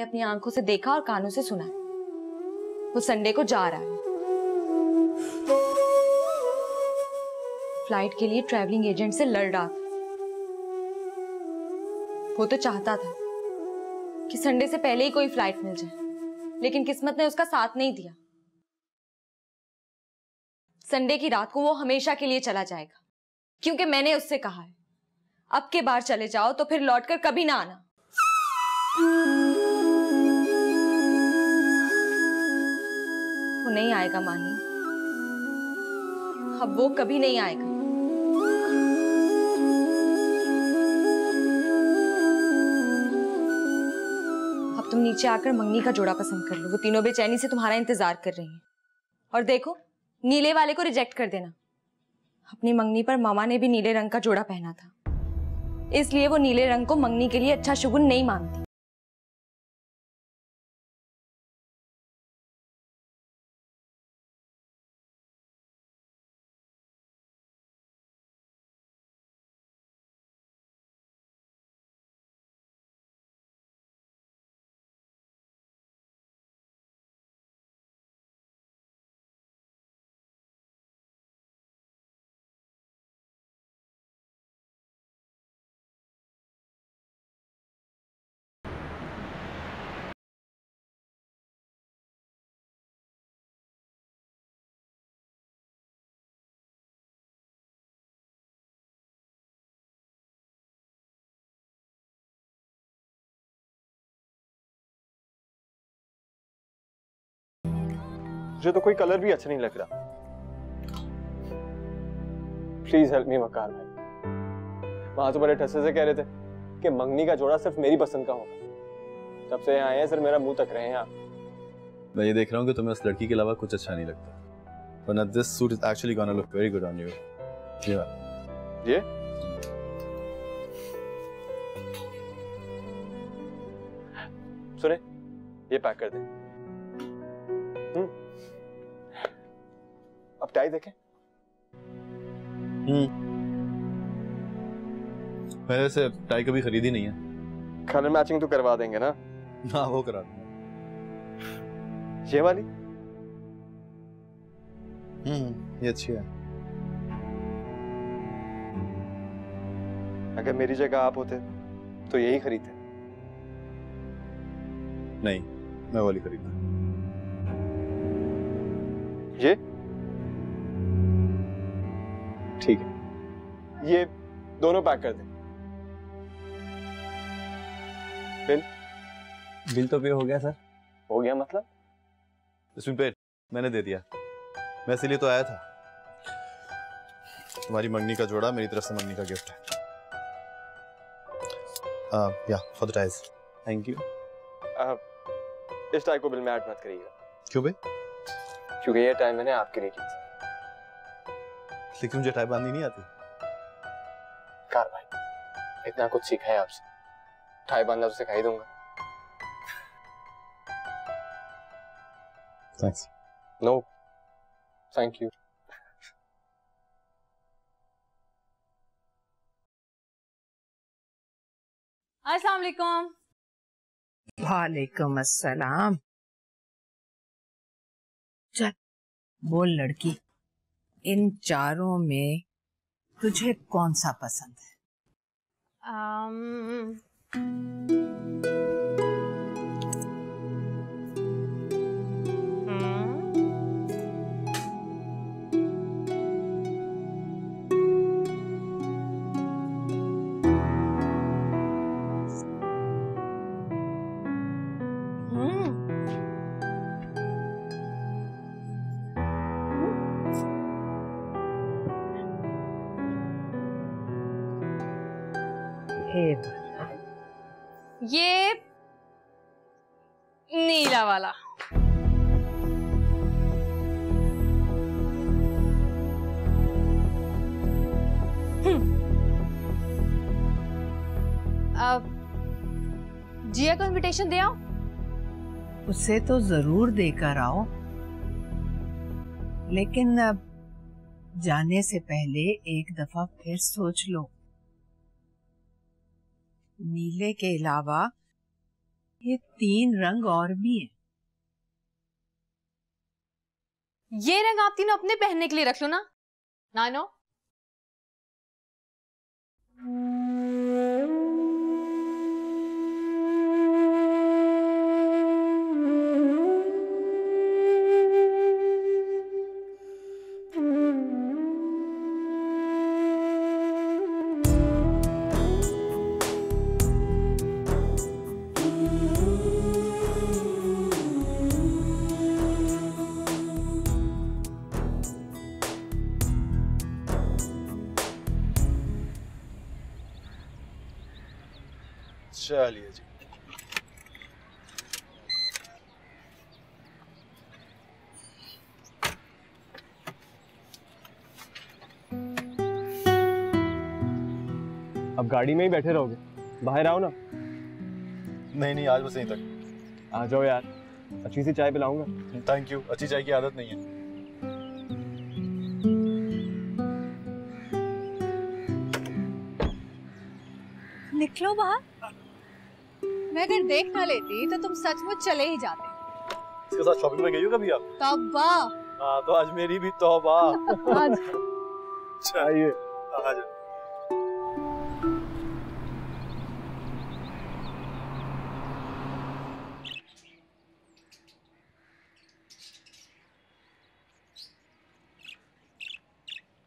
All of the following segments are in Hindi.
मैंने अपनी आंखों से देखा और कानों से सुना। वो संडे को जा रहा है। फ्लाइट के लिए ट्रैवलिंग एजेंट से लड़ रहा था। वो तो चाहता था कि संडे से पहले ही कोई फ्लाइट मिल जाए, लेकिन किस्मत ने उसका साथ नहीं दिया। संडे की रात को वो हमेशा के लिए चला जाएगा, क्योंकि मैंने उससे कहा है अब के बार चले जाओ तो फिर लौटकर कभी ना आना। वो नहीं आएगा माही, अब वो कभी नहीं आएगा। अब तुम नीचे आकर मंगनी का जोड़ा पसंद कर लो। वो तीनों बेचैनी से तुम्हारा इंतजार कर रही हैं। और देखो, नीले वाले को रिजेक्ट कर देना। अपनी मंगनी पर मामा ने भी नीले रंग का जोड़ा पहना था, इसलिए वो नीले रंग को मंगनी के लिए अच्छा शुगुन नहीं मानती। मुझे तो कोई कलर भी अच्छा नहीं लग रहा। प्लीज हेल्प मी वकार भाई। वहां तो बड़े ठस्से से कह रहे थे कि मंगनी का जोड़ा सिर्फ मेरी पसंद का होगा। तब से यहाँ आए हैं, सिर्फ मेरा मुंह तक रहे हैं आप। मैं ये देख रहा हूँ कि तुम्हें उस लड़की के अलावा कुछ अच्छा नहीं लगता। वरना this suit is actually gonna look very good on you. ये सुने, ये पैक कर दे। अब टाई देखें। मैंने वैसे टाई कभी खरीदी नहीं है। कलर मैचिंग तो करवा देंगे ना? हाँ वो करा दूंगा। ये वाली? ये अच्छी है। अगर मेरी जगह आप होते तो यही खरीदते। नहीं, मैं वाली खरीदता। ये ठीक है, ये दोनों पैक कर दें। बिल तो पे हो गया सर। हो गया मतलब? इसमें पे मैंने दे दिया। मैं इसीलिए तो आया था। तुम्हारी मंगनी का जोड़ा मेरी तरफ से मंगनी का गिफ्ट है। या for the ties. Thank you. इस टाई को बिल में ऐड मत करिएगा। क्यों भाई? क्योंकि ये टाई मैंने आपके लिए की थी। लेकिन मुझे टाई बांधनी नहीं आती। कार भाई, इतना कुछ सीखा है आपसे, टाई बांधना तो सिखा ही दूंगा। थैंक्स। No thank you. अस्सलाम वालेकुम। वालेकुम अस्सलाम। चल बोल लड़की, इन चारों में तुझे कौन सा पसंद है? ये नीला वाला। अब जिया को इनविटेशन दे आओ। उसे तो जरूर देकर आओ, लेकिन अब जाने से पहले एक दफा फिर सोच लो। नीले के अलावा ये 3 रंग और भी हैं। ये रंग आप तीनों अपने पहनने के लिए रख लो ना। नानो चलिए जी। अब गाड़ी में ही बैठे रहोगे? बाहर आओ ना। नहीं आज बस यहीं तक। आ जाओ यार, अच्छी सी चाय पिलाऊंगा। थैंक यू, अच्छी चाय की आदत नहीं है। निकलो बाहर। मैं अगर देख ना लेती तो तुम सचमुच चले ही जाते। इसके साथ शॉपिंग में गई हो कभी आप? तौबा। हाँ तो आज मेरी भी तौबा। आज आइए। आ जाओ।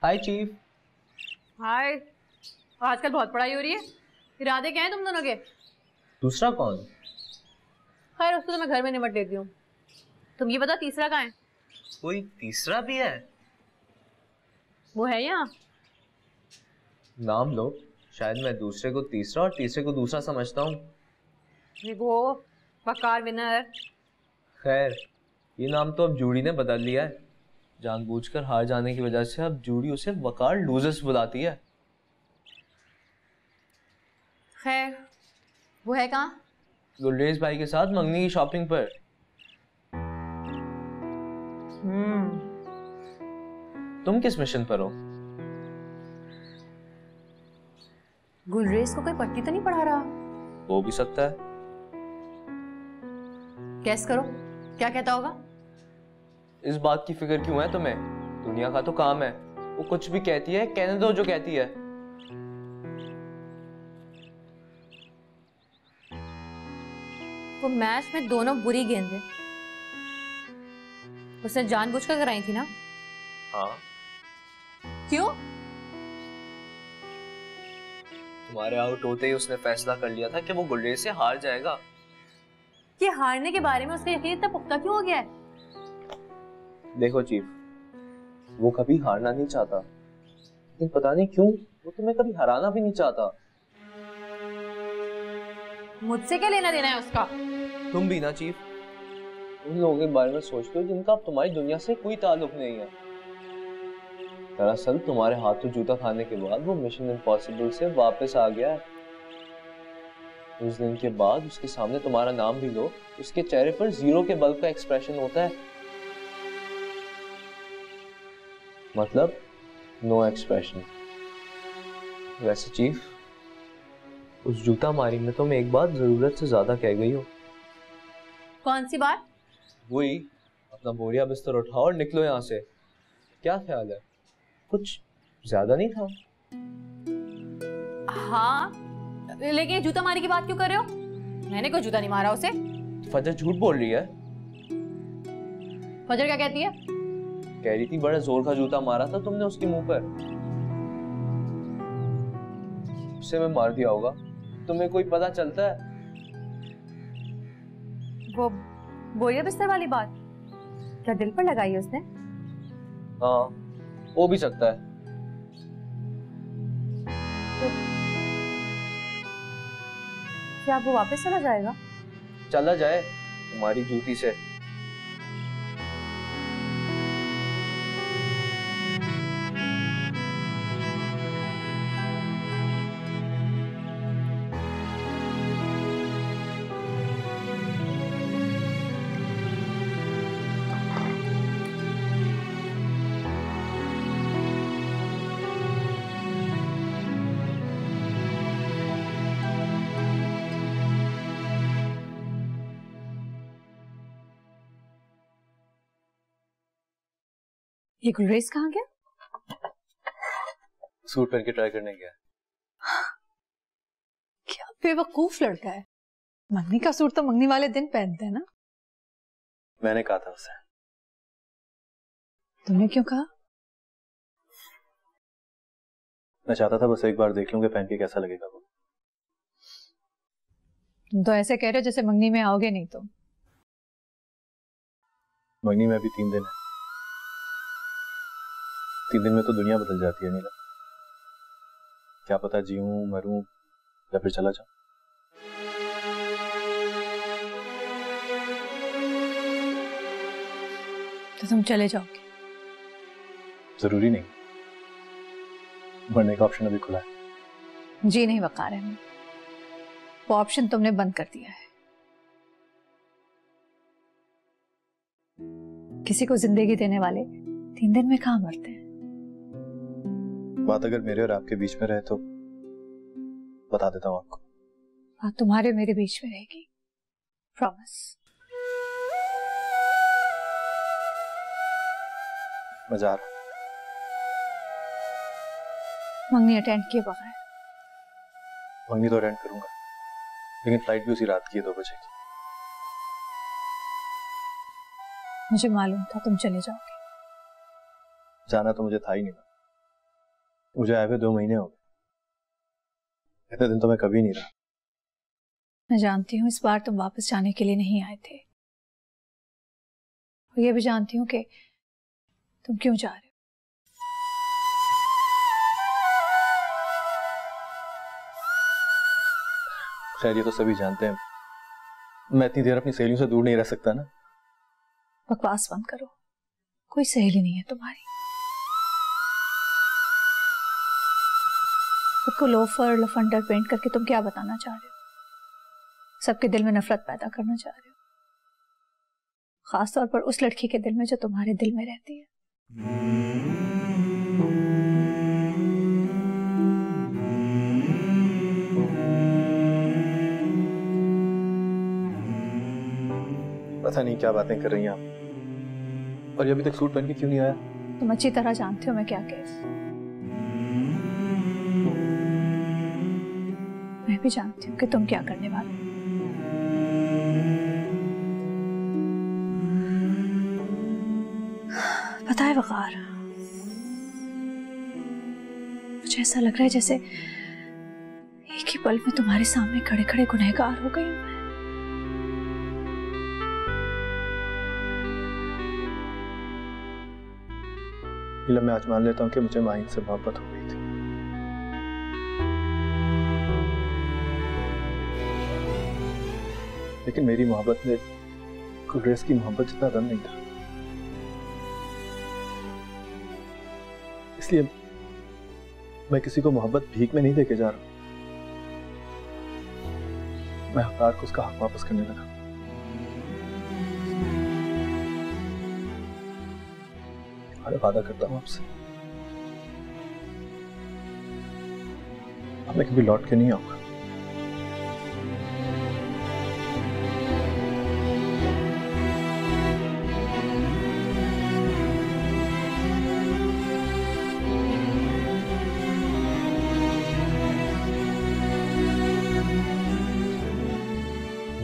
हाय चीफ। हाय। आजकल बहुत पढ़ाई हो रही है। इरादे क्या हैं तुम दोनों के? दूसरा कौन? खैर उसको तो मैं घर में निपट लेती हूँ। तुम ये बता तीसरा कहाँ है? कोई तीसरा भी है? वो है यहाँ। नाम लो, शायद मैं दूसरे को तीसरा और तीसरे को दूसरा समझता हूँ। वो वकार विनर। खैर ये नाम तो अब जूड़ी ने बदल लिया है। जानबूझकर हार जाने की वजह से अब जूड़ी उसे वकार लूजर्स बुलाती है। खैर वो है कहाँ? गुलरेज भाई के साथ मंगनी की शॉपिंग पर। तुम किस मिशन पर हो? गुलरेज को कोई पट्टी तो नहीं पढ़ा रहा? हो भी सकता है। गैस करो क्या कहता होगा? इस बात की फिक्र क्यों है तुम्हें? दुनिया का तो काम है। वो कुछ भी कहती है, कहने दो जो कहती है। वो मैच में दोनों बुरी गेंदें उसने जानबूझकर कराई थी ना? हाँ। क्यों? तुम्हारे आउट होते ही उसने फैसला कर लिया था कि वो गुलरेज से हार जाएगा। कि हारने के बारे में उसका यकीन इतना पुख्ता क्यों हो गया है? देखो चीफ, वो कभी हारना नहीं चाहता, लेकिन पता नहीं क्यों वो तुम्हें कभी हराना भी नहीं चाहता। मुझसे क्या लेना देना है उसका? तुम भी ना चीफ, उन लोगों के बारे में सोचते हो जिनका अब तुम्हारी दुनिया से कोई ताल्लुक नहीं है। दरअसल तुम्हारे हाथों जूता खाने के बाद वो मिशन इम्पॉसिबल से वापस आ गया है। उस दिन के बाद उसके सामने तुम्हारा नाम भी लो, उसके चेहरे पर जीरो के बल्ब का एक्सप्रेशन होता है। मतलब नो एक्सप्रेशन। वैसे चीफ, उस जूता मारी में तुम एक बात जरूरत से ज्यादा कह गई हो। कौन सी बात? वही, अपना बोरिया बिस्तर उठाओ और निकलो यहाँ से। क्या ख्याल है, कुछ ज्यादा नहीं था? हाँ, लेकिन जूता मारी की बात क्यों कर रहे हो? मैंने कोई जूता नहीं मारा उसे। फजर झूठ बोल रही है। फजर क्या कहती है? कह रही थी बड़ा जोर का जूता मारा था तुमने उसके मुंह पर। उसे मैं मार दिया होगा। तुम्हें कोई पता चलता है? वो बोरिया बिस्तर वाली बात क्या दिल पर लगाई उसने? हाँ, हो भी सकता है। तो क्या वो वापस चला जाएगा? चला जाए तुम्हारी जूती से। ये गुलरेज कहाँ गया? सूट पहन के ट्राई करने गया। क्या बेवकूफ लड़का है। मंगनी का सूट तो मंगनी वाले दिन पहनते हैं ना। मैंने कहा था उसे। तुमने क्यों कहा? मैं चाहता था बस एक बार देख लूंगा पहन के कैसा लगेगा वो। तुम तो ऐसे कह रहे हो जैसे मंगनी में आओगे नहीं तो। मंगनी में अभी 3 दिन है। 3 दिन में तो दुनिया बदल जाती है नीला। क्या पता जीऊं मरूं या फिर चला जाऊं। तो तुम चले जाओगे? जरूरी नहीं, मरने का ऑप्शन अभी खुला है। जी नहीं वकार है, वो ऑप्शन तुमने बंद कर दिया है। किसी को जिंदगी देने वाले 3 दिन में कहां मरते हैं। बात अगर मेरे और आपके बीच में रहे तो बता देता हूं आपको। बात तुम्हारे मेरे बीच में रहेगी, प्रॉमिस। मैं जा रहा हूं। मंगनी अटेंड किए बगैर? मंगनी तो अटेंड करूंगा, लेकिन फ्लाइट भी उसी रात की है 2 बजे की। मुझे मालूम था तुम चले जाओगे। जाना तो मुझे था ही नहीं। मुझे आए हुए 2 महीने हो गए। इतने दिन तो मैं कभी नहीं रहा। मैं जानती हूँ इस बार तुम वापस जाने के लिए नहीं आए थे, और ये भी जानती हूँ कि तुम क्यों जा रहे हो। खैर ये तो सभी जानते हैं, मैं इतनी देर अपनी सहेलियों से दूर नहीं रह सकता ना। बकवास बंद करो, कोई सहेली नहीं है तुम्हारी। खुद को लोफर लफंडर पेंट करके तुम क्या बताना चाह रहे हो? सबके दिल में नफरत पैदा करना चाह रहे हो, खासतौर पर उस लड़की के दिल में जो तुम्हारे दिल में रहती है। पता नहीं क्या बातें कर रही हैं आप, और ये अभी तक सूट पहन के क्यों नहीं आया? तुम अच्छी तरह जानते हो मैं क्या कह रही हूं। मैं भी जानती हूँ कि तुम क्या करने वाले हो। पता है वकार, मुझे ऐसा लग रहा है जैसे एक ही पल में तुम्हारे सामने खड़े खड़े गुनहगार हो गई हूं मैं। नीला, मैं आज मान लेता हूँ कि मुझे माहिन से मोहब्बत हो गई थी, लेकिन मेरी मोहब्बत में गुलरेज की मोहब्बत जितना दम नहीं था। इसलिए मैं किसी को मोहब्बत भीख में नहीं देके जा रहा। मैं हकदार को उसका हक वापस करने लगा। अरे वादा करता हूं आपसे, अब मैं कभी लौट के नहीं आऊंगा।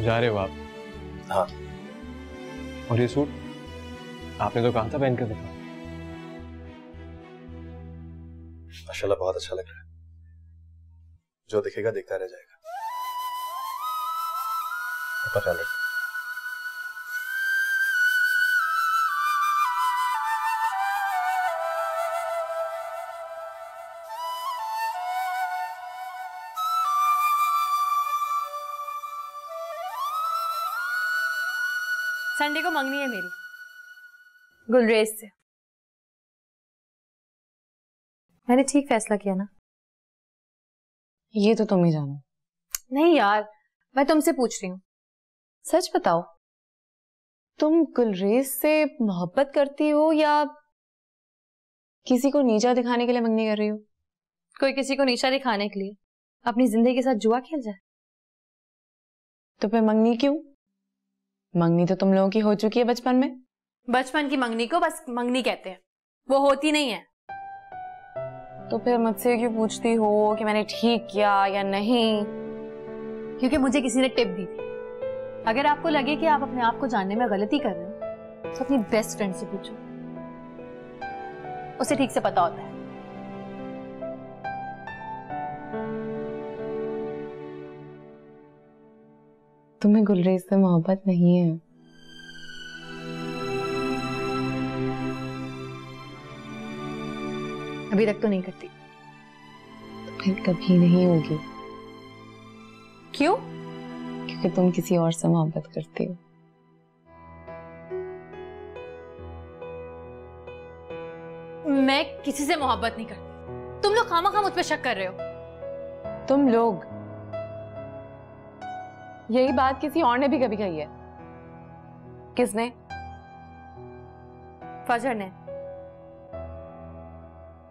जा रहे हो आप? हाँ। और ये सूट आपने तो कहा था पहन कर देखा। माशाल्लाह बहुत अच्छा लग रहा है। जो दिखेगा देखता रह जाएगा। अपना ख्याल रखना। संडे को मंगनी है मेरी गुलरेज से। मैंने ठीक फैसला किया ना? ये तो तुम ही जानो। नहीं यार, मैं तुमसे पूछ रही हूँ, सच बताओ, तुम गुलरेज से मोहब्बत करती हो या किसी को नीचा दिखाने के लिए मंगनी कर रही हो? कोई किसी को नीचा दिखाने के लिए अपनी जिंदगी के साथ जुआ खेल जाए? तो फिर मंगनी क्यों? मंगनी तो तुम लोगों की हो चुकी है बचपन में। बचपन की मंगनी को बस मंगनी कहते हैं, वो होती नहीं है। तो फिर मुझसे क्यों पूछती हो कि मैंने ठीक किया या नहीं? क्योंकि मुझे किसी ने टिप दी थी। अगर आपको लगे कि आप अपने आप को जानने में गलती कर रहे हो तो अपनी बेस्ट फ्रेंड से पूछो, उसे ठीक से पता होता है। तुम्हें गुलरेज से मोहब्बत नहीं है? अभी तक तो नहीं करती। तो फिर कभी नहीं होगी। क्यों? क्योंकि तुम किसी और से मोहब्बत करती हो। मैं किसी से मोहब्बत नहीं करती। तुम लोग खामा मुझ पे शक कर रहे हो। तुम लोग? यही बात किसी और ने भी कभी कही है। किसने? फजर ने।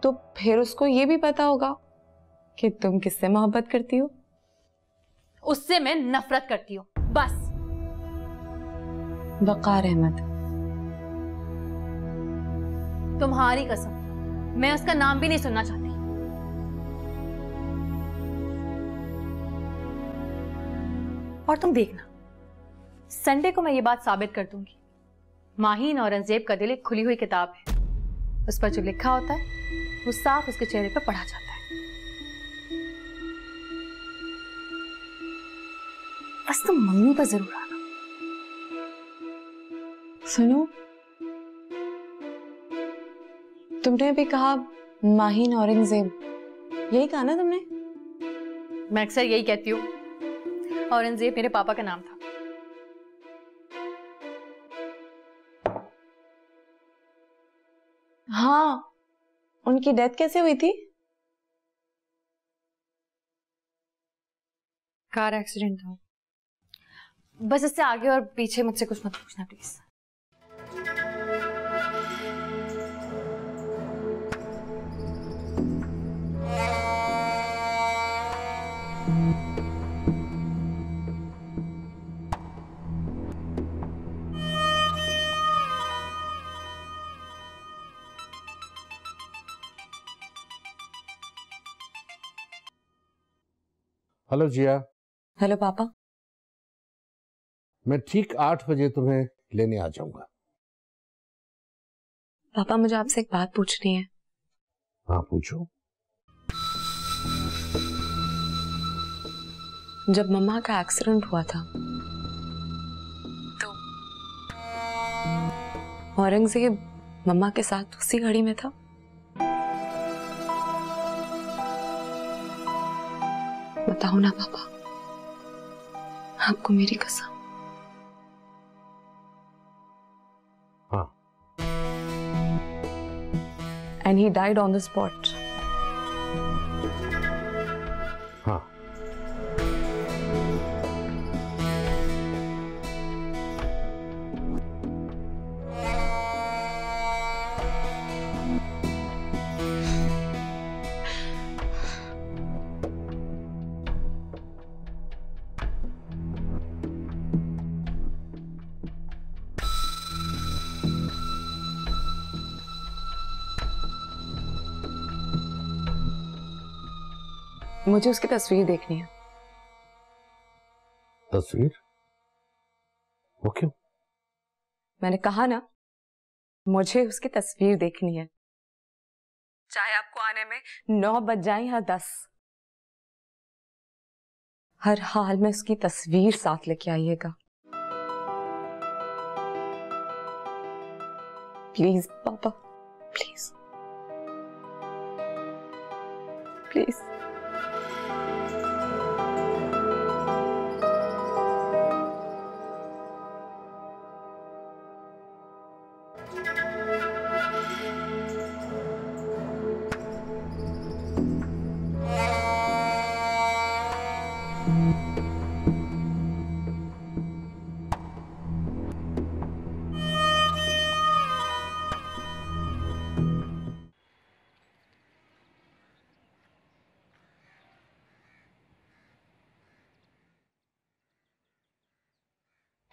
तो फिर उसको ये भी पता होगा कि तुम किससे मोहब्बत करती हो। उससे मैं नफरत करती हूँ, बस। वकार अहमद। तुम्हारी कसम, मैं उसका नाम भी नहीं सुनना चाहती। और तुम देखना, संडे को मैं ये बात साबित कर दूंगी। माहीन औरंगजेब का दिल एक खुली हुई किताब है। उस पर जो लिखा होता है वो साफ उसके चेहरे पर पढ़ा जाता है। बस तुम मम्मी पर जरूर आना। सुनो, तुमने अभी कहा माहीन औरंगजेब, यही कहा ना तुमने? मैं अक्सर यही कहती हूँ। औरंगजेब मेरे पापा का नाम था। हाँ, उनकी डेथ कैसे हुई थी? कार एक्सीडेंट था। बस इससे आगे और पीछे मुझसे कुछ मत पूछना प्लीज। Hello Jiya. हेलो पापा। मैं ठीक 8 बजे तुम्हें लेने आ जाऊंगा। पापा, मुझे आपसे एक बात पूछनी है। हाँ, पूछो। जब मम्मा का एक्सीडेंट हुआ था तो औरंगजेब मम्मा के साथ उसी गाड़ी में था? बताओ ना पापा, आपको मेरी कसम। हाँ। And he died on the spot. हाँ। मुझे उसकी तस्वीर देखनी है। तस्वीर? वो क्यों? मैंने कहा ना, मुझे उसकी तस्वीर देखनी है। चाहे आपको आने में 9 बज जाए या 10, हर हाल में उसकी तस्वीर साथ लेके आइएगा। प्लीज पापा, प्लीज प्लीज।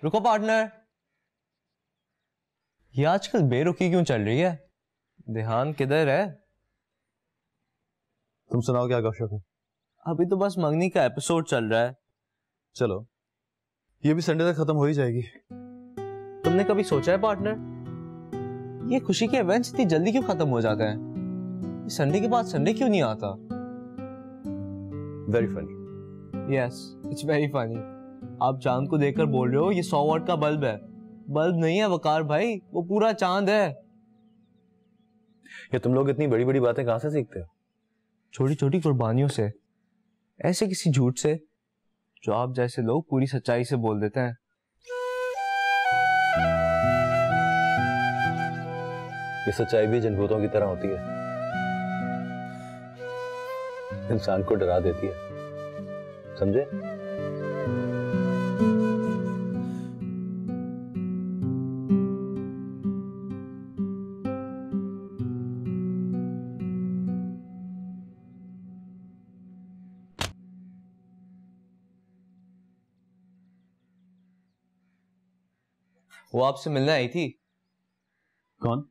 रुको पार्टनर, ये आजकल बेरुखी क्यों चल रही है? ध्यान किधर है? तुम सुनाओ क्या गपशप है? अभी तो बस मंगनी का एपिसोड चल रहा है। चलो, ये भी संडे तक खत्म हो ही जाएगी। तुमने कभी सोचा है पार्टनर, ये खुशी के इवेंट्स इतनी जल्दी क्यों खत्म हो जाते हैं? संडे के बाद संडे क्यों नहीं आता? Very funny. Yes, it's very funny. आप चांद को देखकर बोल रहे हो ये 100 वॉट का बल्ब है। बल्ब नहीं है वकार भाई, वो पूरा चांद है। ये तुम लोग इतनी बड़ी बड़ी बातें कहां से सीखते हो? छोटी छोटी कुर्बानियों से, ऐसे किसी झूठ से जो आप जैसे लोग पूरी सच्चाई से बोल देते हैं। ये सच्चाई भी जनभूतों की तरह होती है, इंसान को डरा देती है, समझे? वो आपसे मिलने आई थी। कौन?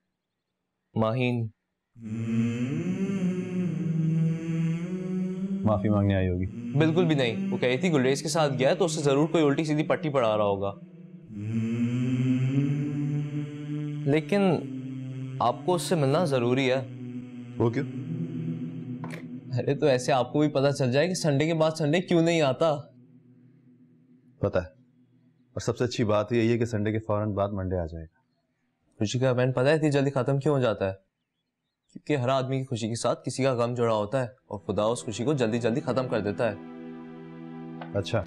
माहीन। माफी मांगने आई होगी। बिल्कुल भी नहीं, वो कही थी गुलरेज के साथ गया तो उससे जरूर कोई उल्टी सीधी पट्टी पढ़ा रहा होगा। लेकिन आपको उससे मिलना जरूरी है। वो क्यों? अरे तो ऐसे आपको भी पता चल जाए कि संडे के बाद संडे क्यों नहीं आता। पता है, और सबसे अच्छी बात यही है कि संडे के फौरन बाद मंडे आ जाएगा। खुशी का इवेंट पता है इतनी जल्दी खत्म क्यों हो जाता है? क्योंकि हर आदमी की खुशी के साथ किसी का गम जुड़ा होता है और खुदा उस खुशी को जल्दी जल्दी खत्म कर देता है। अच्छा,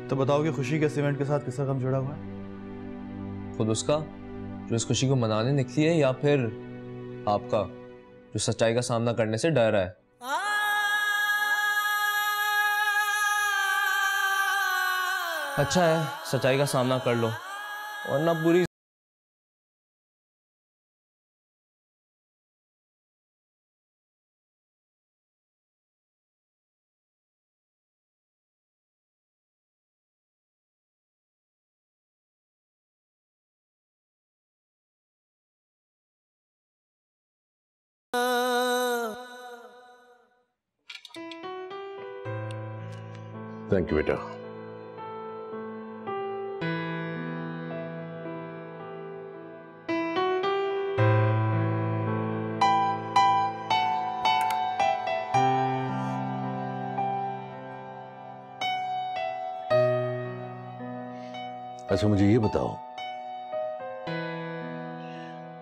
तो बताओ कि खुशी के इस इवेंट के साथ किसका गम जुड़ा हुआ है? खुद उसका जो इस खुशी को मनाने निकली है, या फिर आपका जो सच्चाई का सामना करने से डर रहा है? अच्छा है, सच्चाई का सामना कर लो वरना पूरी थैंक यू बेटा। अच्छा मुझे ये बताओ,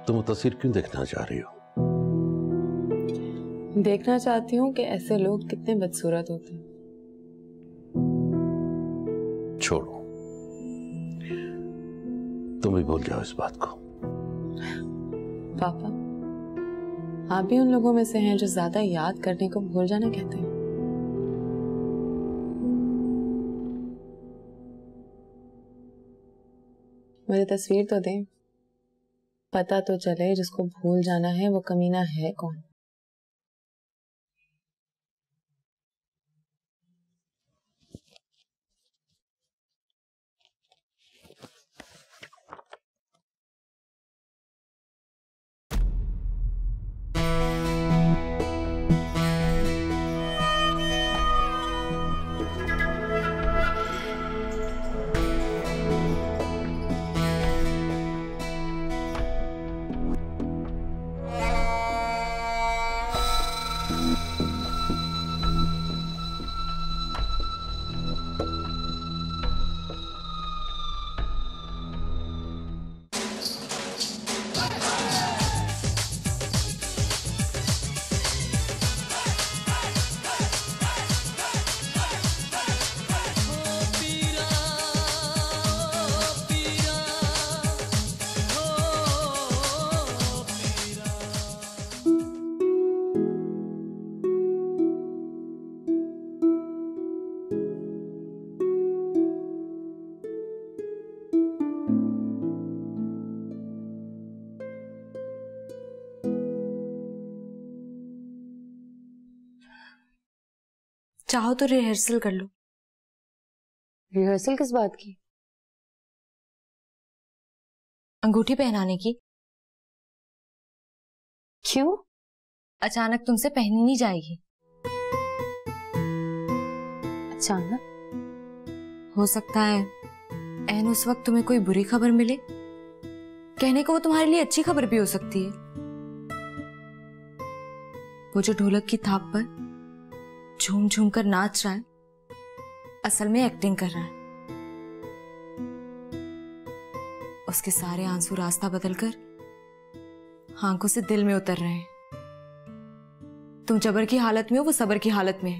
तुम वो तस्वीर क्यों देखना चाह रही हो? देखना चाहती हूँ कि ऐसे लोग कितने बदसूरत होते हैं। छोड़ो, तुम भी भूल जाओ इस बात को। पापा, आप भी उन लोगों में से हैं जो ज्यादा याद करने को भूल जाना कहते हैं। मुझे तस्वीर तो दें, पता तो चले जिसको भूल जाना है वो कमीना है कौन। चाहो तो रिहर्सल कर लो। रिहर्सल किस बात की? अंगूठी पहनाने की। क्यों? अचानक तुमसे पहनी नहीं जाएगी। अचानक? हो सकता है ऐन उस वक्त तुम्हें कोई बुरी खबर मिले। कहने को वो तुम्हारे लिए अच्छी खबर भी हो सकती है। वो जो ढोलक की थाप पर झूम झूम कर नाच रहा है, असल में एक्टिंग कर रहा है। उसके सारे आंसू रास्ता बदलकर आंखों से दिल में उतर रहे हैं। तुम जबर की हालत में हो, वो सबर की हालत में है।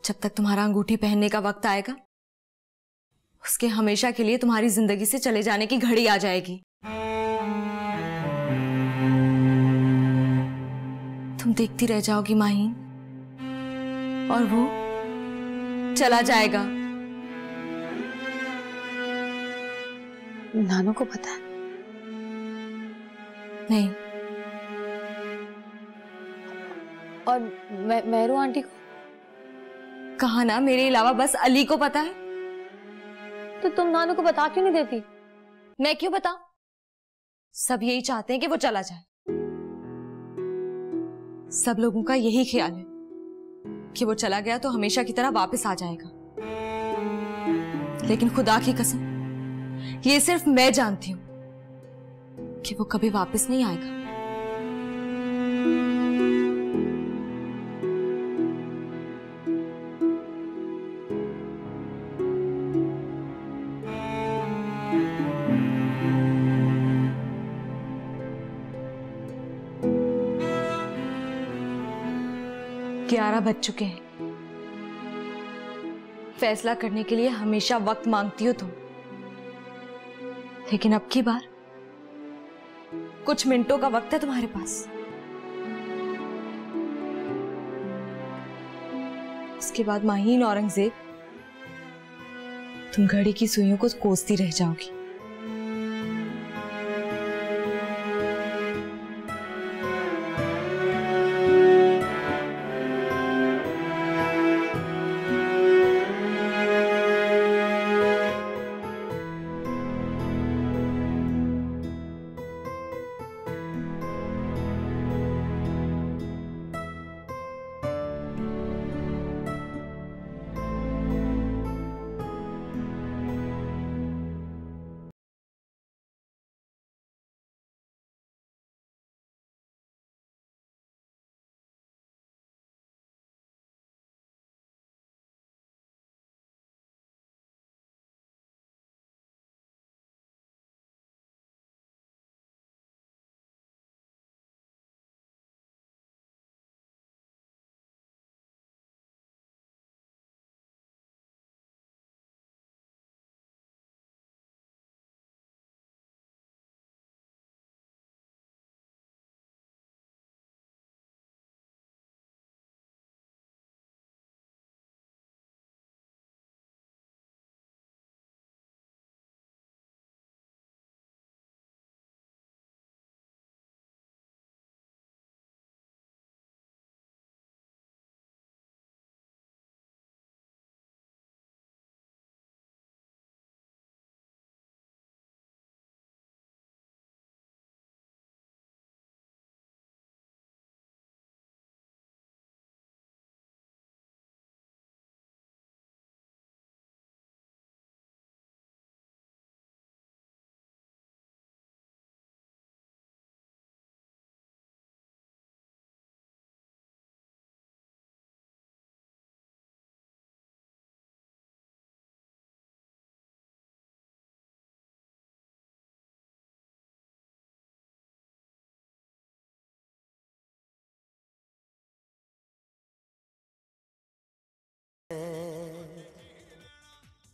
जब तक तुम्हारा अंगूठी पहनने का वक्त आएगा, उसके हमेशा के लिए तुम्हारी जिंदगी से चले जाने की घड़ी आ जाएगी। तुम देखती रह जाओगी माहीन, और वो चला जाएगा। नानू को पता है? नहीं। और मेहरू आंटी को? कहा ना, मेरे अलावा बस अली को पता है। तो तुम नानू को बता क्यों नहीं देती? मैं क्यों बताऊं? सब यही चाहते हैं कि वो चला जाए। सब लोगों का यही ख्याल है कि वो चला गया तो हमेशा की तरह वापस आ जाएगा। लेकिन खुदा की कसम, ये सिर्फ मैं जानती हूं कि वो कभी वापस नहीं आएगा। ग्यारह बज चुके हैं। फैसला करने के लिए हमेशा वक्त मांगती हो तुम, लेकिन अब की बार कुछ मिनटों का वक्त है तुम्हारे पास। उसके बाद माहीन औरंगजेब, तुम घड़ी की सुइयों को कोसती रह जाओगी।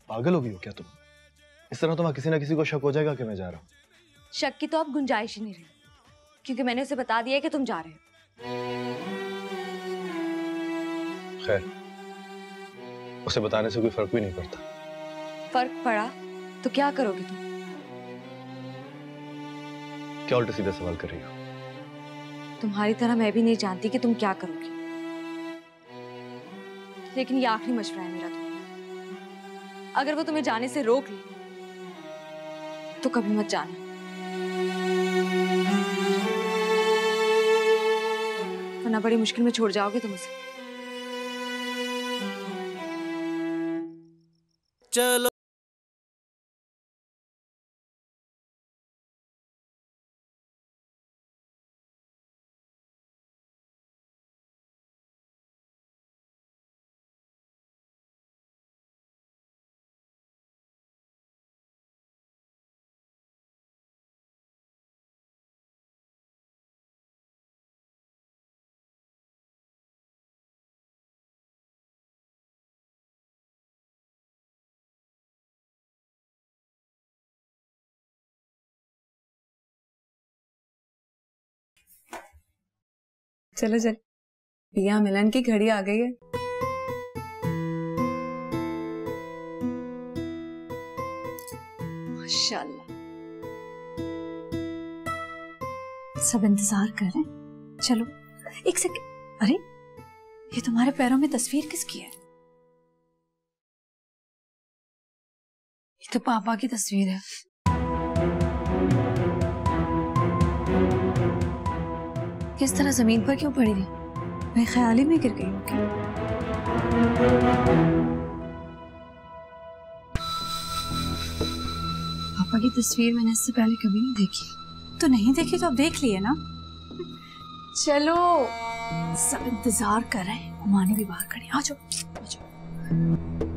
पागल हो गई हो क्या तुम? इस तरह तो वहां किसी ना किसी को शक हो जाएगा कि मैं जा रहा हूँ। शक की तो अब गुंजाइश ही नहीं रही, क्योंकि मैंने उसे बता दिया है कि तुम जा रहे हो। खैर, उसे बताने से कोई फर्क भी नहीं पड़ता। फर्क पड़ा तो क्या करोगे तुम? क्या उल्टे सीधे सवाल कर रही हो? तुम्हारी तरह मैं भी नहीं जानती कि तुम क्या करोगी, लेकिन ये आखिरी मशवरा है मेरा तुम्हें। अगर वो तुम्हें जाने से रोक ले तो कभी मत जाना। वरना बड़ी मुश्किल में छोड़ जाओगे तुम उसे। चलो चलो चल, पिया मिलन की घड़ी आ गई है। माशाल्लाह। सब इंतजार कर रहे हैं। चलो एक सेकंड। अरे ये तुम्हारे पैरों में तस्वीर किसकी है? ये तो पापा की तस्वीर है। किस तरह जमीन पर क्यों पड़ी थी? मैं ख्याल ही में गिर गई हूँ क्या? पापा की तस्वीर मैंने इससे पहले कभी नहीं देखी। तो नहीं देखी तो अब देख लिए ना। चलो, सब इंतजार कर रहे हैं। मानी भी बाहर खड़ी। आ जाओ, आ जाओ।